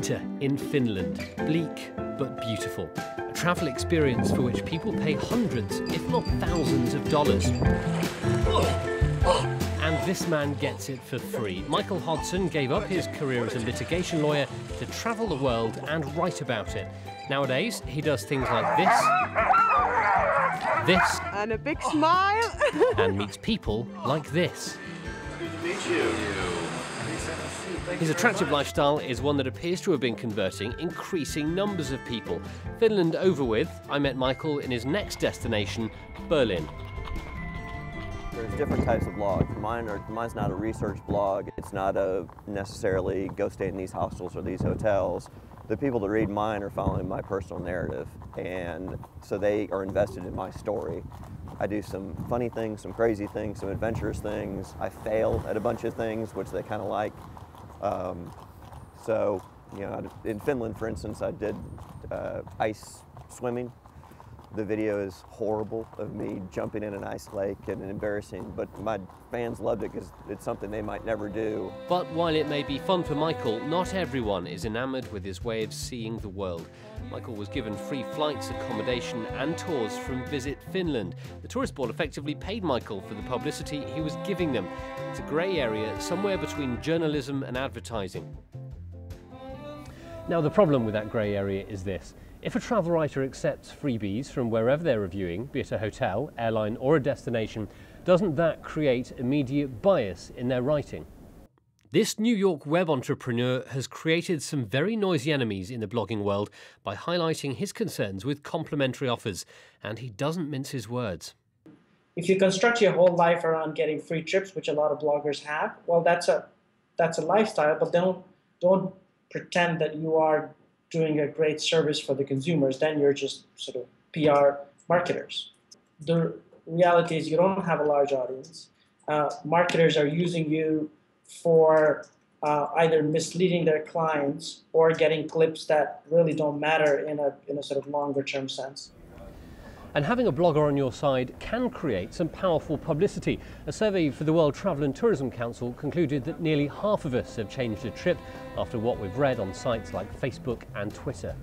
winter in Finland. Bleak but beautiful. A travel experience for which people pay hundreds, if not thousands of dollars. And this man gets it for free. Michael Hodson gave up his career as a litigation lawyer to travel the world and write about it. Nowadays, he does things like this, and a big smile, and meets people like this. Good to meet you. His attractive lifestyle is one that appears to have been converting increasing numbers of people. Finland over with, I met Michael in his next destination, Berlin. There's different types of blogs. Mine's not a research blog. It's not necessarily go stay in these hostels or these hotels. The people that read mine are following my personal narrative, and so they are invested in my story. I do some funny things, some crazy things, some adventurous things. I fail at a bunch of things, which they kind of like. So, you know, in Finland, for instance, I did ice swimming. The video is horrible of me jumping in an ice lake and embarrassing, but my fans loved it because it's something they might never do. But while it may be fun for Michael, not everyone is enamored with his way of seeing the world. Michael was given free flights, accommodation and tours from Visit Finland. The tourist board effectively paid Michael for the publicity he was giving them. It's a grey area somewhere between journalism and advertising. Now, the problem with that grey area is this. If a travel writer accepts freebies from wherever they're reviewing, be it a hotel, airline or a destination, doesn't that create immediate bias in their writing? This New York web entrepreneur has created some very noisy enemies in the blogging world by highlighting his concerns with complimentary offers, and he doesn't mince his words. If you construct your whole life around getting free trips, which a lot of bloggers have, well, that's a lifestyle, but don't pretend that you are doing a great service for the consumers. Then you're just sort of PR marketers. The reality is you don't have a large audience. Marketers are using you for either misleading their clients or getting clips that really don't matter in a sort of longer term sense. And having a blogger on your side can create some powerful publicity. A survey for the World Travel and Tourism Council concluded that nearly half of us have changed a trip after what we've read on sites like Facebook and Twitter.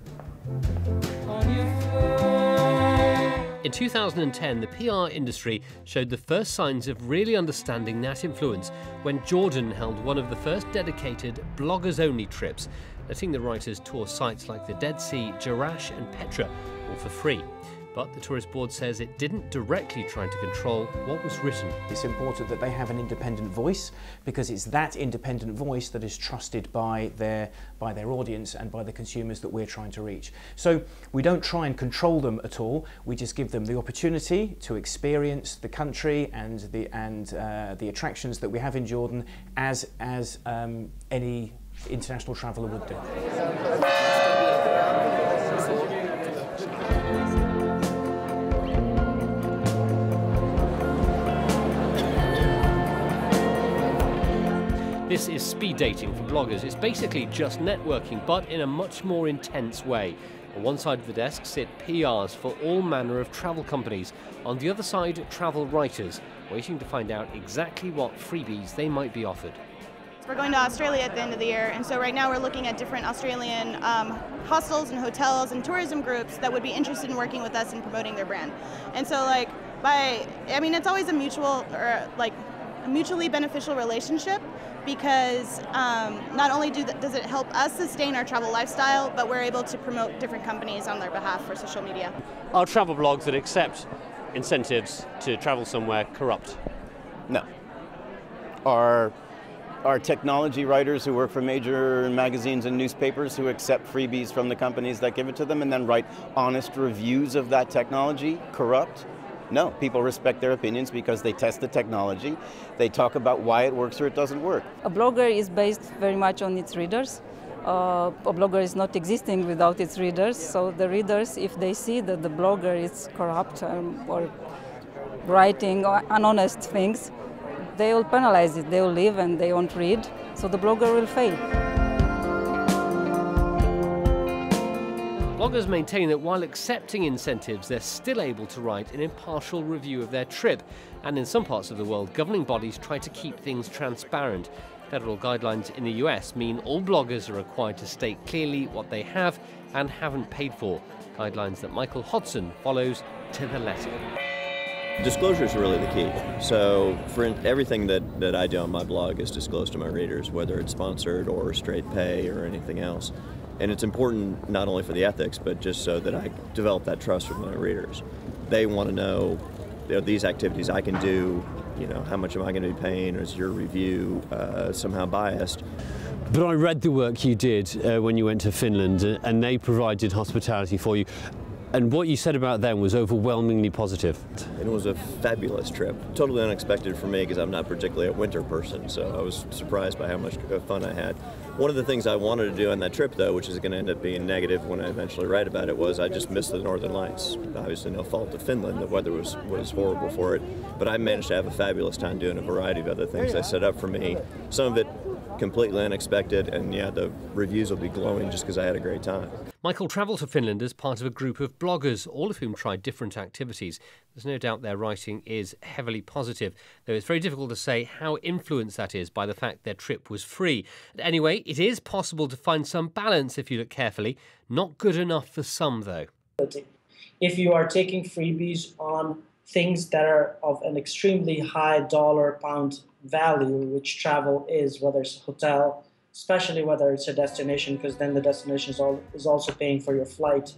In 2010, the PR industry showed the first signs of really understanding that influence when Jordan held one of the first dedicated bloggers-only trips, letting the writers tour sites like the Dead Sea, Jerash and Petra, all for free. But the tourist board says it didn't directly try to control what was written. It's important that they have an independent voice, because it's that independent voice that is trusted by their audience and by the consumers that we're trying to reach. So we don't try and control them at all. We just give them the opportunity to experience the country and the attractions that we have in Jordan as any international traveller would do. This is speed dating for bloggers. It's basically just networking, but in a much more intense way. On one side of the desk sit PRs for all manner of travel companies. On the other side, travel writers, waiting to find out exactly what freebies they might be offered. We're going to Australia at the end of the year, and so right now we're looking at different Australian hostels and hotels and tourism groups that would be interested in working with us and promoting their brand. And so it's always a mutually beneficial relationship, because not only does it help us sustain our travel lifestyle, but we're able to promote different companies on their behalf for social media. Are travel blogs that accept incentives to travel somewhere corrupt? No. Are technology writers who work for major magazines and newspapers who accept freebies from the companies that give it to them and then write honest reviews of that technology corrupt? No, people respect their opinions because they test the technology. They talk about why it works or it doesn't work. A blogger is based very much on its readers. A blogger is not existing without its readers. So the readers, if they see that the blogger is corrupt or writing unhonest things, they will penalize it. They will leave and they won't read. So the blogger will fail. Bloggers maintain that while accepting incentives, they're still able to write an impartial review of their trip. And in some parts of the world, governing bodies try to keep things transparent. Federal guidelines in the US mean all bloggers are required to state clearly what they have and haven't paid for. Guidelines that Michael Hodson follows to the letter. Disclosure is really the key. So for everything that I do on my blog is disclosed to my readers, whether it's sponsored or straight pay or anything else. And it's important not only for the ethics, but just so that I develop that trust with my readers. They want to know, these activities I can do, how much am I going to be paying? Is your review somehow biased? But I read the work you did when you went to Finland, and they provided hospitality for you. And what you said about them was overwhelmingly positive. And it was a fabulous trip. Totally unexpected for me because I'm not particularly a winter person, so I was surprised by how much fun I had. One of the things I wanted to do on that trip, though, which is going to end up being negative when I eventually write about it, was I just missed the Northern Lights. Obviously no fault of Finland, the weather was horrible for it, but I managed to have a fabulous time doing a variety of other things they set up for me. Some of it completely unexpected, and yeah, the reviews will be glowing just because I had a great time. Michael travelled to Finland as part of a group of bloggers, all of whom tried different activities. There's no doubt their writing is heavily positive, though it's very difficult to say how influenced that is by the fact their trip was free. But anyway, it is possible to find some balance if you look carefully. Not good enough for some, though. If you are taking freebies on things that are of an extremely high dollar-pound value, which travel is, whether it's a hotel, especially whether it's a destination, because then the destination is also paying for your flight,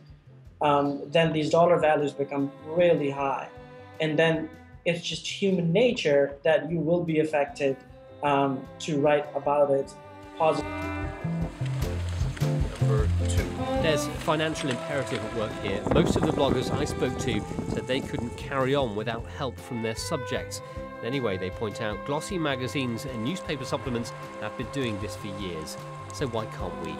then these dollar values become really high. And then it's just human nature that you will be affected to write about it positively. Number 2. There's financial imperative at work here. Most of the bloggers I spoke to said they couldn't carry on without help from their subjects. Anyway, they point out, glossy magazines and newspaper supplements have been doing this for years. So why can't we?